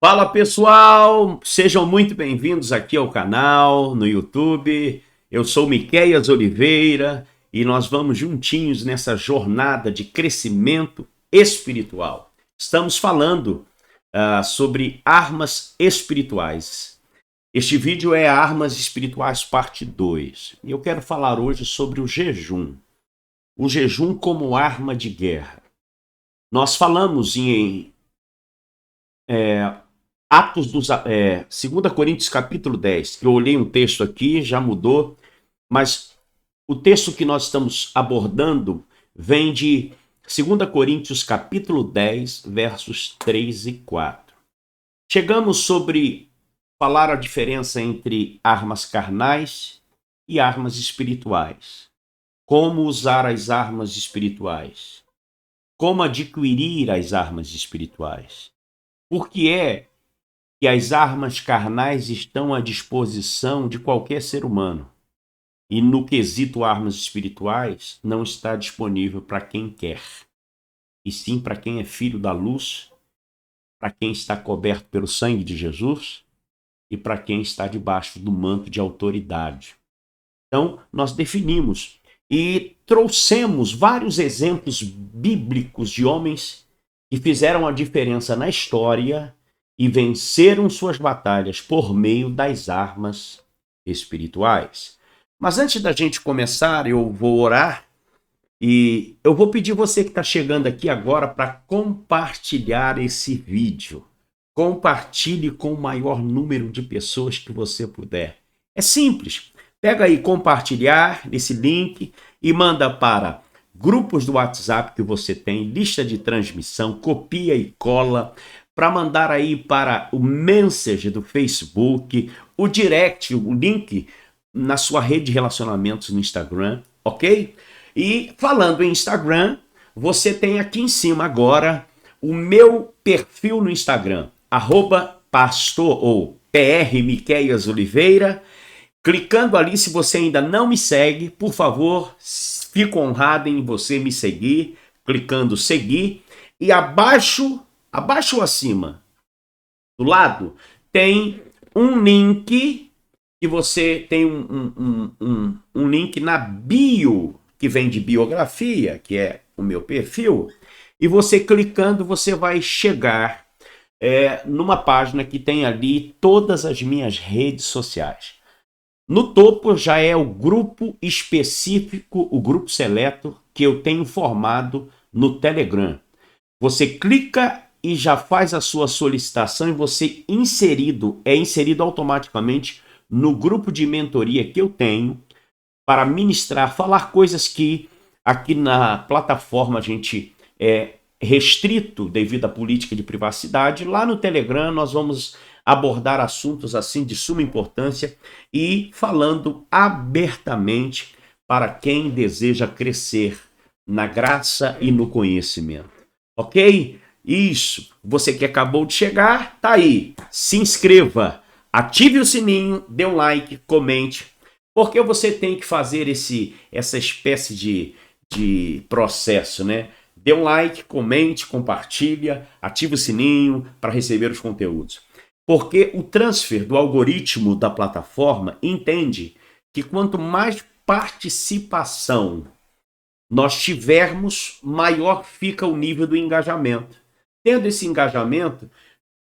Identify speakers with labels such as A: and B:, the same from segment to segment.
A: Fala pessoal, sejam muito bem-vindos aqui ao canal no YouTube. Eu sou Miqueias Oliveira e nós vamos juntinhos nessa jornada de crescimento espiritual. Estamos falando sobre armas espirituais. Este vídeo é Armas Espirituais parte 2. E eu quero falar hoje sobre o jejum. O jejum como arma de guerra. Nós falamos em Atos dos 2 Coríntios capítulo 10, que eu olhei um texto aqui, já mudou, mas o texto que nós estamos abordando vem de 2 Coríntios capítulo 10, versos 3 e 4. Chegamos sobre falar a diferença entre armas carnais e armas espirituais. Como usar as armas espirituais? Como adquirir as armas espirituais? Por que é que as armas carnais estão à disposição de qualquer ser humano e no quesito armas espirituais não está disponível para quem quer, e sim para quem é filho da luz, para quem está coberto pelo sangue de Jesus e para quem está debaixo do manto de autoridade. Então, nós definimos e trouxemos vários exemplos bíblicos de homens que fizeram a diferença na história e venceram suas batalhas por meio das armas espirituais. Mas antes da gente começar, eu vou orar e eu vou pedir você que está chegando aqui agora para compartilhar esse vídeo. Compartilhe com o maior número de pessoas que você puder. É simples. Pega aí compartilhar nesse link e manda para grupos do WhatsApp que você tem, lista de transmissão, copia e cola, para mandar aí para o Messenger do Facebook, o direct, o link na sua rede de relacionamentos no Instagram, ok? E falando em Instagram, você tem aqui em cima agora o meu perfil no Instagram, @pastor ou PR Miqueias Oliveira. Clicando ali, se você ainda não me segue, por favor, fico honrado em você me seguir, clicando seguir. E abaixo ou acima, do lado, tem um link que você tem um link na bio, que vem de biografia, que é o meu perfil, e você clicando, você vai chegar numa página que tem ali todas as minhas redes sociais. No topo já é o grupo específico, o grupo seleto, que eu tenho formado no Telegram. Você clica e já faz a sua solicitação e você é inserido automaticamente no grupo de mentoria que eu tenho para ministrar, falar coisas que aqui na plataforma a gente é restrito devido à política de privacidade. Lá no Telegram nós vamos abordar assuntos assim de suma importância e falando abertamente para quem deseja crescer na graça e no conhecimento. Ok? Isso. Você que acabou de chegar, tá aí. Se inscreva, ative o sininho, dê um like, comente, porque você tem que fazer essa espécie de processo, né? Dê um like, comente, compartilha, ative o sininho para receber os conteúdos. Porque o transfer do algoritmo da plataforma entende que quanto mais participação nós tivermos, maior fica o nível do engajamento. Tendo esse engajamento,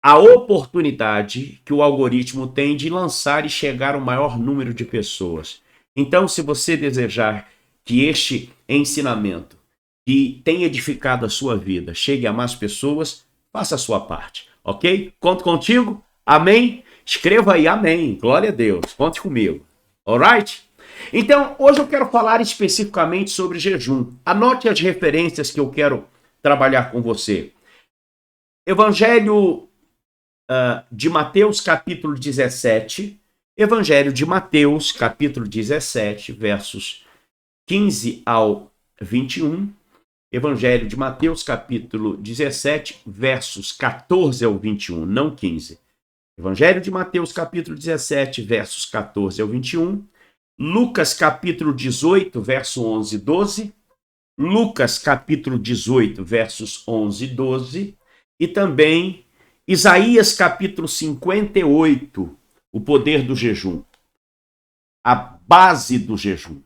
A: a oportunidade que o algoritmo tem de lançar e chegar ao maior número de pessoas. Então, se você desejar que este ensinamento que tem edificado a sua vida chegue a mais pessoas, faça a sua parte, ok? Conto contigo? Amém? Escreva aí, amém. Glória a Deus. Conte comigo. Alright? Então, hoje eu quero falar especificamente sobre jejum. Anote as referências que eu quero trabalhar com você. Evangelho de Mateus, capítulo 17. Evangelho de Mateus, capítulo 17, versos 15 ao 21. Evangelho de Mateus, capítulo 17, versos 14 ao 21, não 15. Evangelho de Mateus, capítulo 17, versos 14 ao 21. Lucas, capítulo 18, verso 11 e 12. Lucas, capítulo 18, versos 11 e 12. E também Isaías capítulo 58, o poder do jejum, a base do jejum.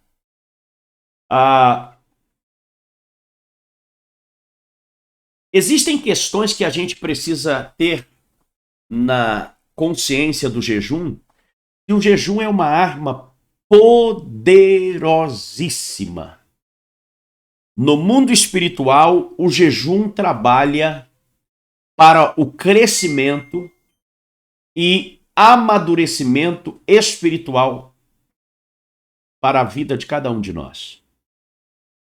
A: Existem questões que a gente precisa ter na consciência do jejum, e o jejum é uma arma poderosíssima. No mundo espiritual, o jejum trabalha para o crescimento e amadurecimento espiritual para a vida de cada um de nós.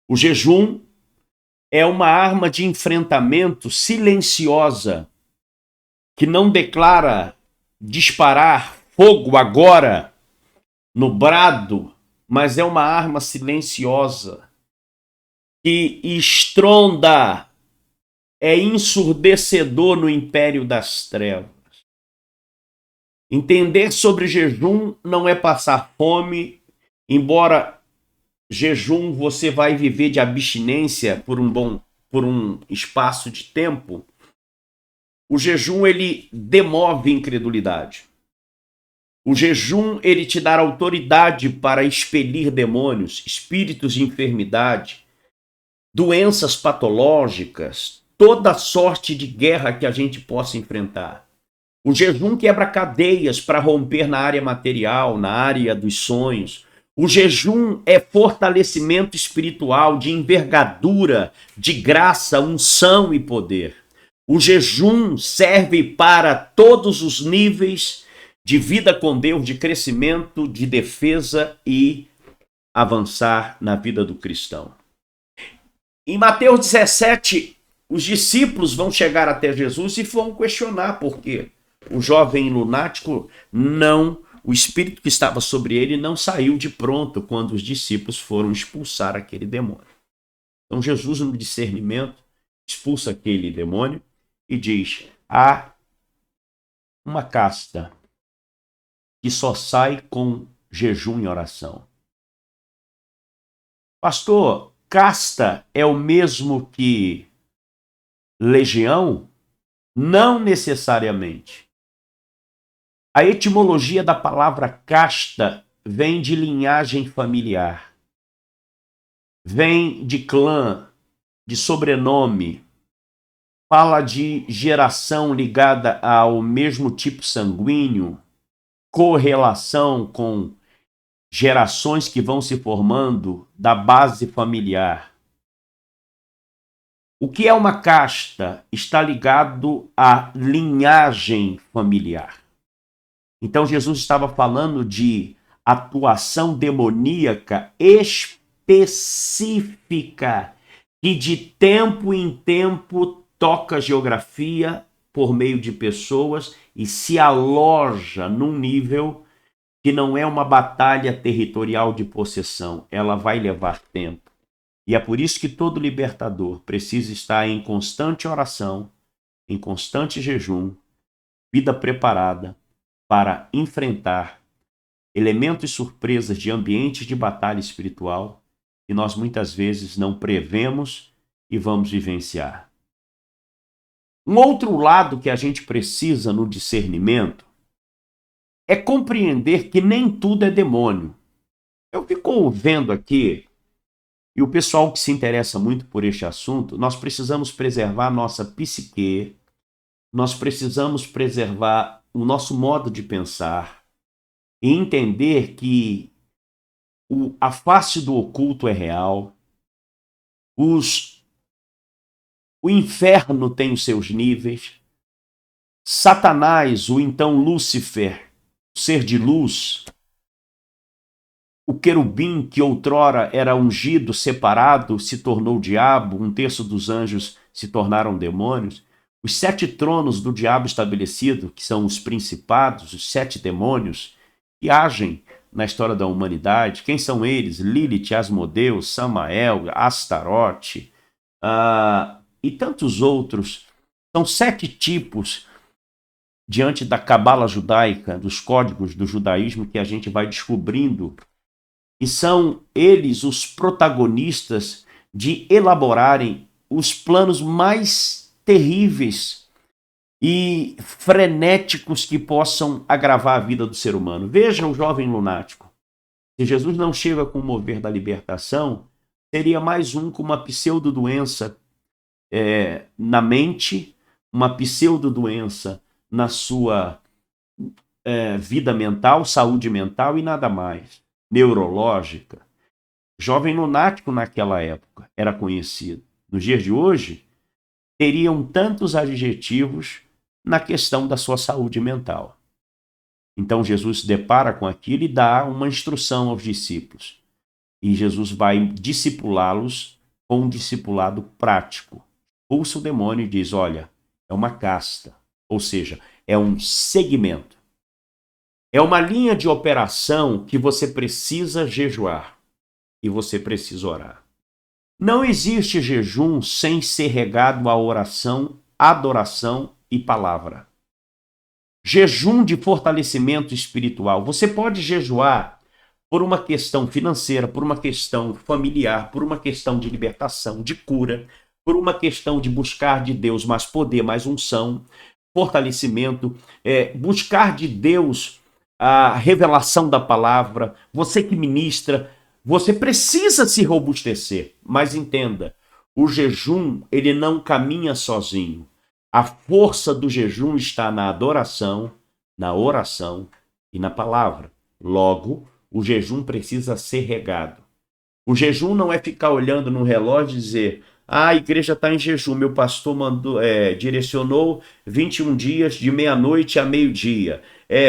A: O jejum é uma arma de enfrentamento silenciosa que não declara disparar fogo agora no brado, mas é uma arma silenciosa que estronda, é ensurdecedor no império das trevas. Entender sobre jejum não é passar fome, embora jejum você vai viver de abstinência por um espaço de tempo. O jejum ele demove incredulidade. O jejum ele te dá autoridade para expelir demônios, espíritos de enfermidade, doenças patológicas, toda sorte de guerra que a gente possa enfrentar. O jejum quebra cadeias para romper na área material, na área dos sonhos. O jejum é fortalecimento espiritual de envergadura, de graça, unção e poder. O jejum serve para todos os níveis de vida com Deus, de crescimento, de defesa e avançar na vida do cristão. Em Mateus 17, os discípulos vão chegar até Jesus e vão questionar por quê. O jovem lunático o espírito que estava sobre ele não saiu de pronto quando os discípulos foram expulsar aquele demônio. Então Jesus, no discernimento, expulsa aquele demônio e diz: há uma casta que só sai com jejum e oração. Pastor, casta é o mesmo que legião? Não necessariamente. A etimologia da palavra casta vem de linhagem familiar, vem de clã, de sobrenome, fala de geração ligada ao mesmo tipo sanguíneo, correlação com gerações que vão se formando da base familiar. O que é uma casta? Está ligado à linhagem familiar. Então Jesus estava falando de atuação demoníaca específica que de tempo em tempo toca a geografia por meio de pessoas e se aloja num nível que não é uma batalha territorial de possessão, ela vai levar tempo. E é por isso que todo libertador precisa estar em constante oração, em constante jejum, vida preparada para enfrentar elementos e surpresas de ambientes de batalha espiritual que nós muitas vezes não prevemos e vamos vivenciar. Um outro lado que a gente precisa no discernimento é compreender que nem tudo é demônio. Eu fico vendo aqui, e o pessoal que se interessa muito por este assunto, nós precisamos preservar nossa psique, nós precisamos preservar o nosso modo de pensar e entender que a face do oculto é real, o inferno tem os seus níveis, Satanás, o então Lúcifer, o ser de luz, o querubim que outrora era ungido, separado, se tornou diabo, um terço dos anjos se tornaram demônios. Os 7 tronos do diabo estabelecido, que são os principados, os 7 demônios, que agem na história da humanidade. Quem são eles? Lilith, Asmodeu, Samael, Astarote e tantos outros. São 7 tipos diante da cabala judaica, dos códigos do judaísmo que a gente vai descobrindo. E são eles os protagonistas de elaborarem os planos mais terríveis e frenéticos que possam agravar a vida do ser humano. Veja o jovem lunático. Se Jesus não chega com o mover da libertação, seria mais um com uma pseudo-doença na mente, uma pseudo-doença na sua vida mental, saúde mental e nada mais. Neurológica. Jovem lunático naquela época era conhecido. Nos dias de hoje, teriam tantos adjetivos na questão da sua saúde mental. Então Jesus se depara com aquilo e dá uma instrução aos discípulos. E Jesus vai discipulá-los com um discipulado prático. Expulsa o demônio e diz, olha, é uma casta, ou seja, é um segmento. É uma linha de operação que você precisa jejuar e você precisa orar. Não existe jejum sem ser regado a oração, adoração e palavra. Jejum de fortalecimento espiritual. Você pode jejuar por uma questão financeira, por uma questão familiar, por uma questão de libertação, de cura, por uma questão de buscar de Deus mais poder, mais unção, fortalecimento, buscar de Deus a revelação da palavra. Você que ministra, você precisa se robustecer, mas entenda, o jejum ele não caminha sozinho. A força do jejum está na adoração, na oração e na palavra. Logo, o jejum precisa ser regado. O jejum não é ficar olhando no relógio e dizer, a igreja está em jejum, meu pastor direcionou 21 dias de meia-noite a meio-dia,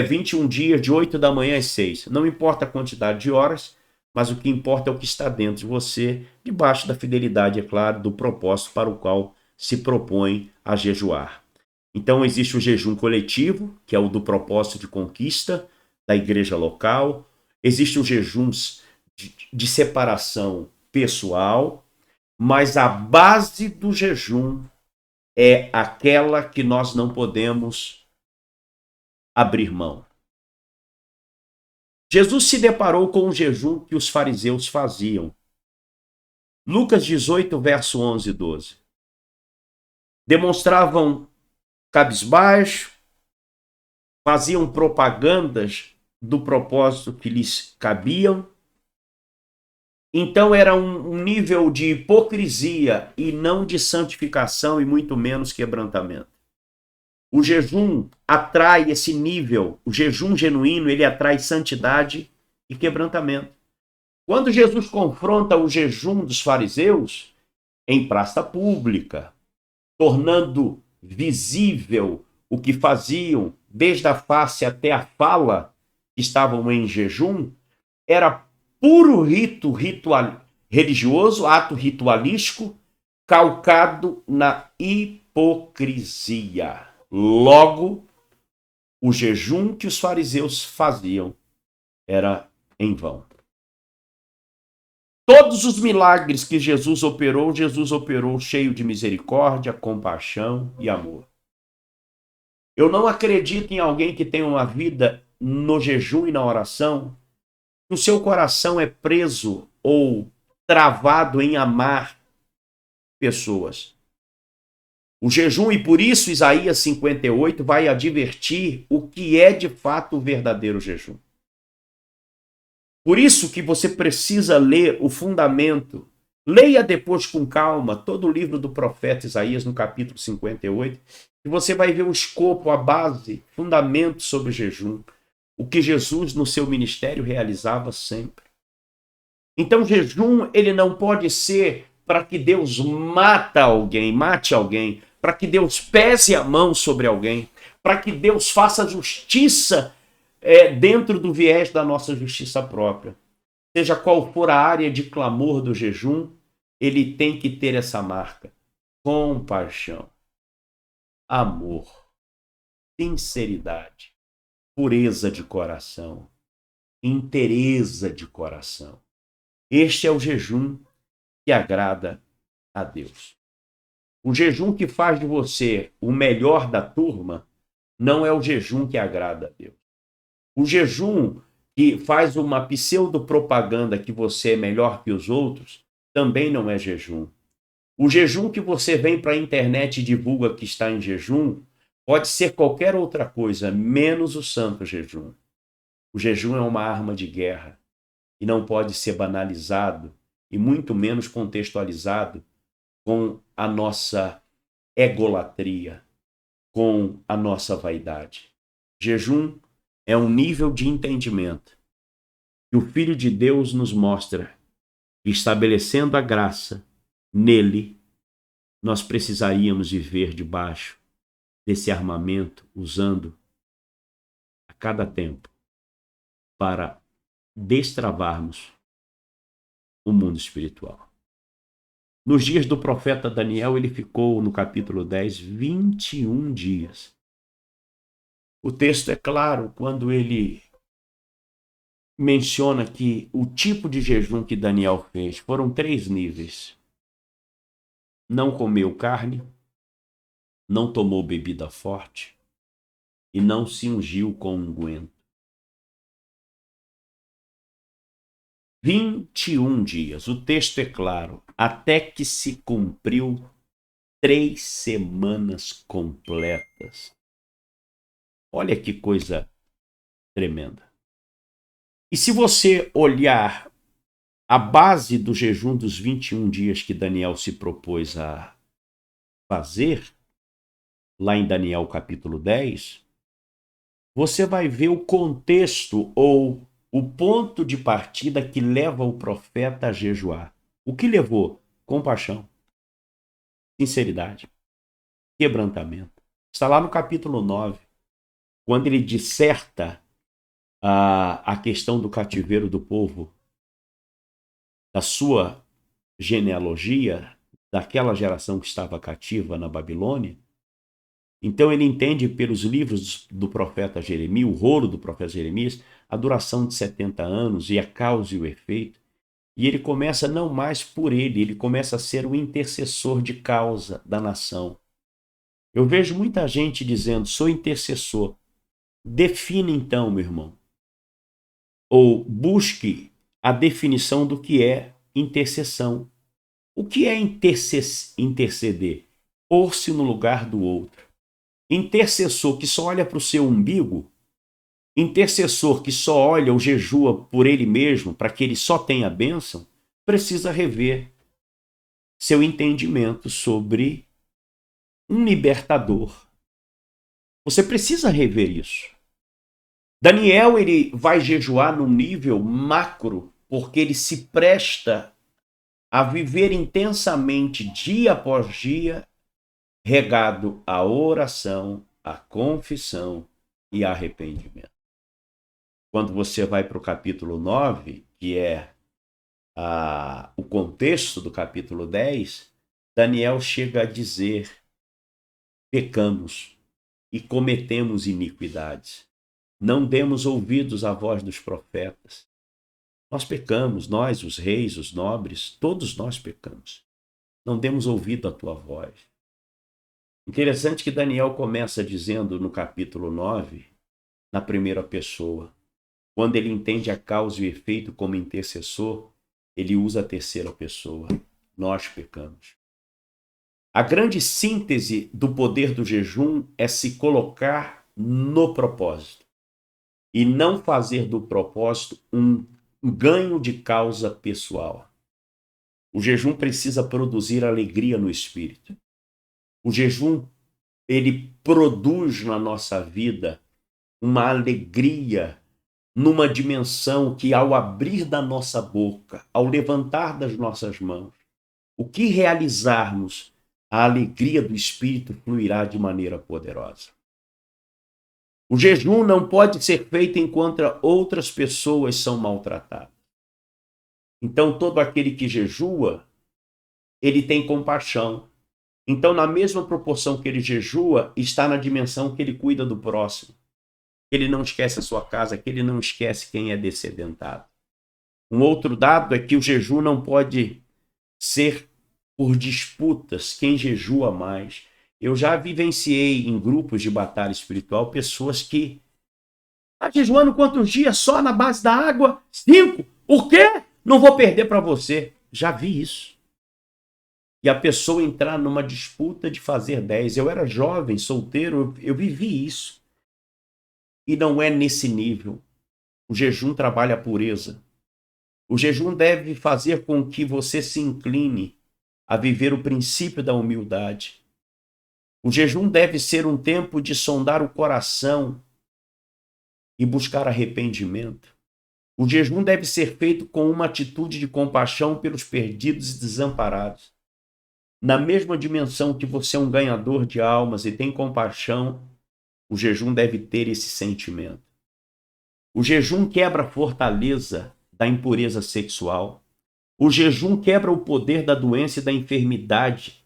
A: 21 dias de 8 da manhã às 6. Não importa a quantidade de horas, mas o que importa é o que está dentro de você, debaixo da fidelidade, é claro, do propósito para o qual se propõe a jejuar. Então existe o jejum coletivo, que é o do propósito de conquista da igreja local. Existe os jejuns de separação pessoal, mas a base do jejum é aquela que nós não podemos abrir mão. Jesus se deparou com o jejum que os fariseus faziam. Lucas 18, verso 11 e 12. Demonstravam cabisbaixo, faziam propagandas do propósito que lhes cabiam. Então era um nível de hipocrisia e não de santificação e muito menos quebrantamento. O jejum atrai esse nível, o jejum genuíno, ele atrai santidade e quebrantamento. Quando Jesus confronta o jejum dos fariseus em praça pública, tornando visível o que faziam, desde a face até a fala, que estavam em jejum, era puro religioso, ato ritualístico, calcado na hipocrisia. Logo, o jejum que os fariseus faziam era em vão. Todos os milagres que Jesus operou cheio de misericórdia, compaixão e amor. Eu não acredito em alguém que tenha uma vida no jejum e na oração, que o seu coração é preso ou travado em amar pessoas. O jejum, e por isso Isaías 58 vai advertir o que é de fato o verdadeiro jejum. Por isso que você precisa ler o fundamento. Leia depois com calma todo o livro do profeta Isaías no capítulo 58, e você vai ver o escopo, a base, fundamento sobre o jejum. O que Jesus no seu ministério realizava sempre. Então, jejum, ele não pode ser para que Deus mate alguém, para que Deus pese a mão sobre alguém, para que Deus faça justiça dentro do viés da nossa justiça própria. Seja qual for a área de clamor do jejum, ele tem que ter essa marca: compaixão, amor, sinceridade, pureza de coração, inteireza de coração. Este é o jejum que agrada a Deus. O jejum que faz de você o melhor da turma não é o jejum que agrada a Deus. O jejum que faz uma pseudo-propaganda que você é melhor que os outros também não é jejum. O jejum que você vem para a internet e divulga que está em jejum Pode ser qualquer outra coisa, menos o santo jejum. O jejum é uma arma de guerra e não pode ser banalizado e muito menos contextualizado com a nossa egolatria, com a nossa vaidade. Jejum é um nível de entendimento que o Filho de Deus nos mostra, estabelecendo a graça nele, nós precisaríamos viver debaixo desse armamento, usando a cada tempo para destravarmos o mundo espiritual. Nos dias do profeta Daniel, ele ficou, no capítulo 10, 21 dias. O texto é claro quando ele menciona que o tipo de jejum que Daniel fez foram 3 níveis. Não comeu carne, não tomou bebida forte e não se ungiu com unguento. 21 dias, o texto é claro, até que se cumpriu 3 semanas completas. Olha que coisa tremenda. E se você olhar a base do jejum dos 21 dias que Daniel se propôs a fazer, lá em Daniel capítulo 10, você vai ver o contexto ou o ponto de partida que leva o profeta a jejuar. O que levou? Compaixão, sinceridade, quebrantamento. Está lá no capítulo 9, quando ele disserta a questão do cativeiro do povo, da sua genealogia, daquela geração que estava cativa na Babilônia. Então ele entende pelos livros do profeta Jeremias, o rolo do profeta Jeremias, a duração de 70 anos e a causa e o efeito. E ele começa não mais por ele começa a ser o intercessor de causa da nação. Eu vejo muita gente dizendo, sou intercessor. Define então, meu irmão. Ou busque a definição do que é intercessão. O que é interceder? Pôr-se no lugar do outro. Intercessor que só olha para o seu umbigo, intercessor que só olha ou jejua por ele mesmo, para que ele só tenha a bênção, precisa rever seu entendimento sobre um libertador. Você precisa rever isso. Daniel, ele vai jejuar num nível macro, porque ele se presta a viver intensamente, dia após dia, regado à oração, à confissão e arrependimento. Quando você vai para o capítulo 9, que é o contexto do capítulo 10, Daniel chega a dizer, pecamos e cometemos iniquidades. Não demos ouvidos à voz dos profetas. Nós pecamos, nós, os reis, os nobres, todos nós pecamos. Não demos ouvido à tua voz. Interessante que Daniel começa dizendo no capítulo 9, na primeira pessoa, quando ele entende a causa e o efeito como intercessor, ele usa a terceira pessoa. Nós pecamos. A grande síntese do poder do jejum é se colocar no propósito e não fazer do propósito um ganho de causa pessoal. O jejum precisa produzir alegria no espírito. O jejum, ele produz na nossa vida uma alegria numa dimensão que, ao abrir da nossa boca, ao levantar das nossas mãos, o que realizarmos, a alegria do espírito fluirá de maneira poderosa. O jejum não pode ser feito enquanto outras pessoas são maltratadas. Então, todo aquele que jejua, ele tem compaixão. Então, na mesma proporção que ele jejua, está na dimensão que ele cuida do próximo. Ele não esquece a sua casa, que ele não esquece quem é descedentado. Um outro dado é que o jejum não pode ser por disputas, quem jejua mais. Eu já vivenciei em grupos de batalha espiritual pessoas que estão jejuando quantos dias só na base da água? 5. Por quê? Não vou perder para você. Já vi isso. e a pessoa entrar numa disputa de fazer 10. Eu era jovem, solteiro, eu vivi isso. E não é nesse nível. O jejum trabalha a pureza. O jejum deve fazer com que você se incline a viver o princípio da humildade. O jejum deve ser um tempo de sondar o coração e buscar arrependimento. O jejum deve ser feito com uma atitude de compaixão pelos perdidos e desamparados. Na mesma dimensão que você é um ganhador de almas e tem compaixão, o jejum deve ter esse sentimento. O jejum quebra a fortaleza da impureza sexual. O jejum quebra o poder da doença e da enfermidade.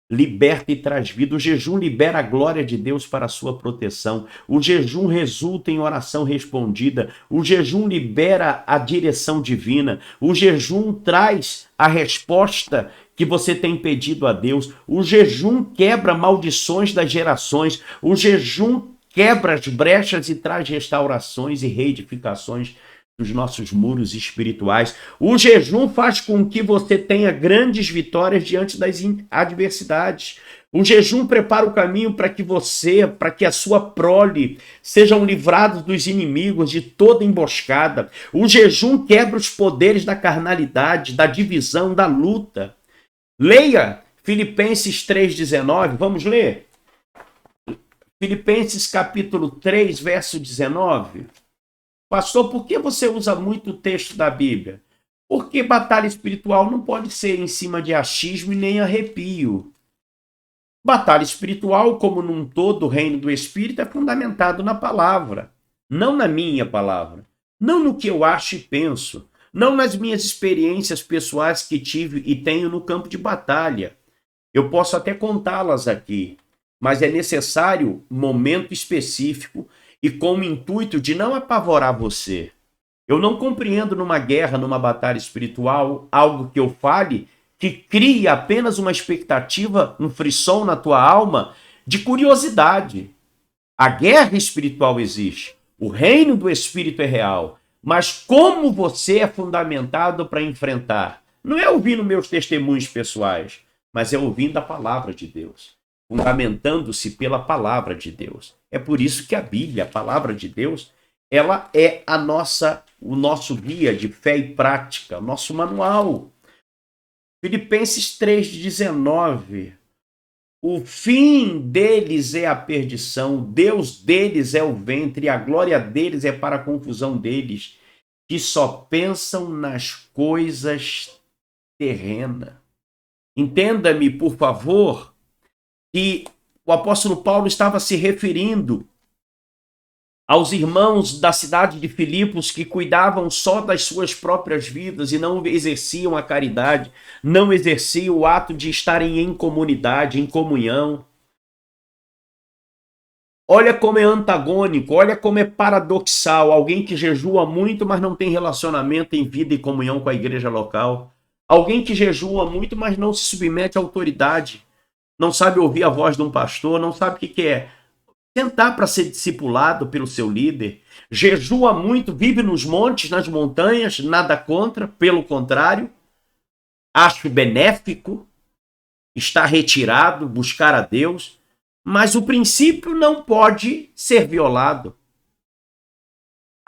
A: Liberta e traz vida. O jejum libera a glória de Deus para a sua proteção. O jejum resulta em oração respondida. O jejum libera a direção divina. O jejum traz a resposta que você tem pedido a Deus. O jejum quebra maldições das gerações. O jejum quebra as brechas e traz restaurações e reedificações dos nossos muros espirituais. O jejum faz com que você tenha grandes vitórias diante das adversidades. O jejum prepara o caminho para que a sua prole sejam livrados dos inimigos, de toda emboscada. O jejum quebra os poderes da carnalidade, da divisão, da luta. Leia Filipenses 3,19. Vamos ler? Filipenses capítulo 3, verso 19. Pastor, por que você usa muito o texto da Bíblia? Porque batalha espiritual não pode ser em cima de achismo e nem arrepio. Batalha espiritual, como num todo o reino do Espírito, é fundamentado na palavra, não na minha palavra, não no que eu acho e penso, não nas minhas experiências pessoais que tive e tenho no campo de batalha. Eu posso até contá-las aqui, mas é necessário momento específico e com o intuito de não apavorar você. Eu não compreendo numa guerra, numa batalha espiritual, algo que eu fale que crie apenas uma expectativa, um frisson na tua alma de curiosidade. A guerra espiritual existe, o reino do Espírito é real, mas como você é fundamentado para enfrentar? Não é ouvindo meus testemunhos pessoais, mas é ouvindo a palavra de Deus, fundamentando-se pela palavra de Deus. É por isso que a Bíblia, a palavra de Deus, ela é o nosso guia de fé e prática, o nosso manual. Filipenses 3,19. O fim deles é a perdição, Deus deles é o ventre, e a glória deles é para a confusão deles, que só pensam nas coisas terrenas. Entenda-me, por favor, que o apóstolo Paulo estava se referindo aos irmãos da cidade de Filipos que cuidavam só das suas próprias vidas e não exerciam a caridade, não exerciam o ato de estarem em comunidade, em comunhão. Olha como é antagônico, olha como é paradoxal, alguém que jejua muito, mas não tem relacionamento em vida e comunhão com a igreja local. Alguém que jejua muito, mas não se submete à autoridade, não sabe ouvir a voz de um pastor, não sabe o que é sentar para ser discipulado pelo seu líder. Jejua muito, vive nos montes, nas montanhas, nada contra, pelo contrário, acho benéfico estar retirado, buscar a Deus, mas o princípio não pode ser violado.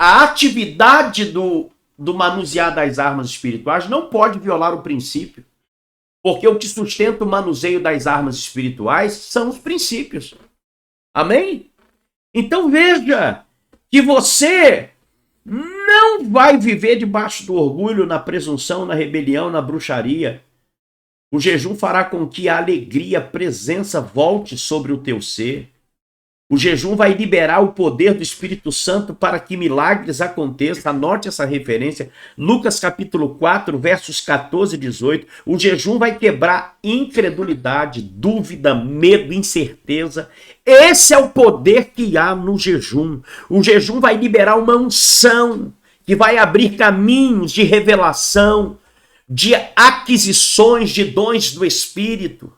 A: A atividade do manusear das armas espirituais não pode violar o princípio, porque o que sustenta o manuseio das armas espirituais são os princípios. Amém? Então veja que você não vai viver debaixo do orgulho, na presunção, na rebelião, na bruxaria. O jejum fará com que a alegria, a presença volte sobre o teu ser. O jejum vai liberar o poder do Espírito Santo para que milagres aconteçam. Anote essa referência. Lucas capítulo 4, versos 14 e 18. O jejum vai quebrar incredulidade, dúvida, medo, incerteza. Esse é o poder que há no jejum. O jejum vai liberar uma unção que vai abrir caminhos de revelação, de aquisições de dons do Espírito.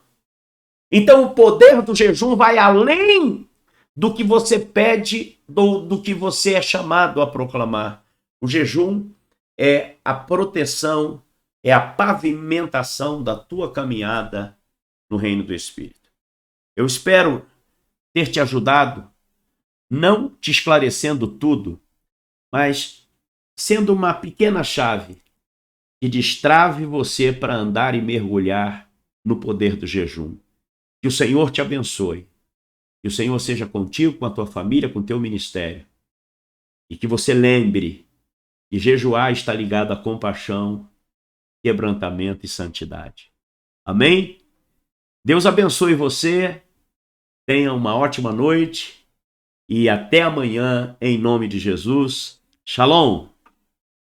A: Então o poder do jejum vai além do que você pede, do que você é chamado a proclamar. O jejum é a proteção, é a pavimentação da tua caminhada no reino do Espírito. Eu espero ter te ajudado, não te esclarecendo tudo, mas sendo uma pequena chave que destrave você para andar e mergulhar no poder do jejum. Que o Senhor te abençoe. Que o Senhor seja contigo, com a tua família, com o teu ministério. E que você lembre que jejuar está ligado a compaixão, quebrantamento e santidade. Amém? Deus abençoe você. Tenha uma ótima noite. E até amanhã, em nome de Jesus. Shalom!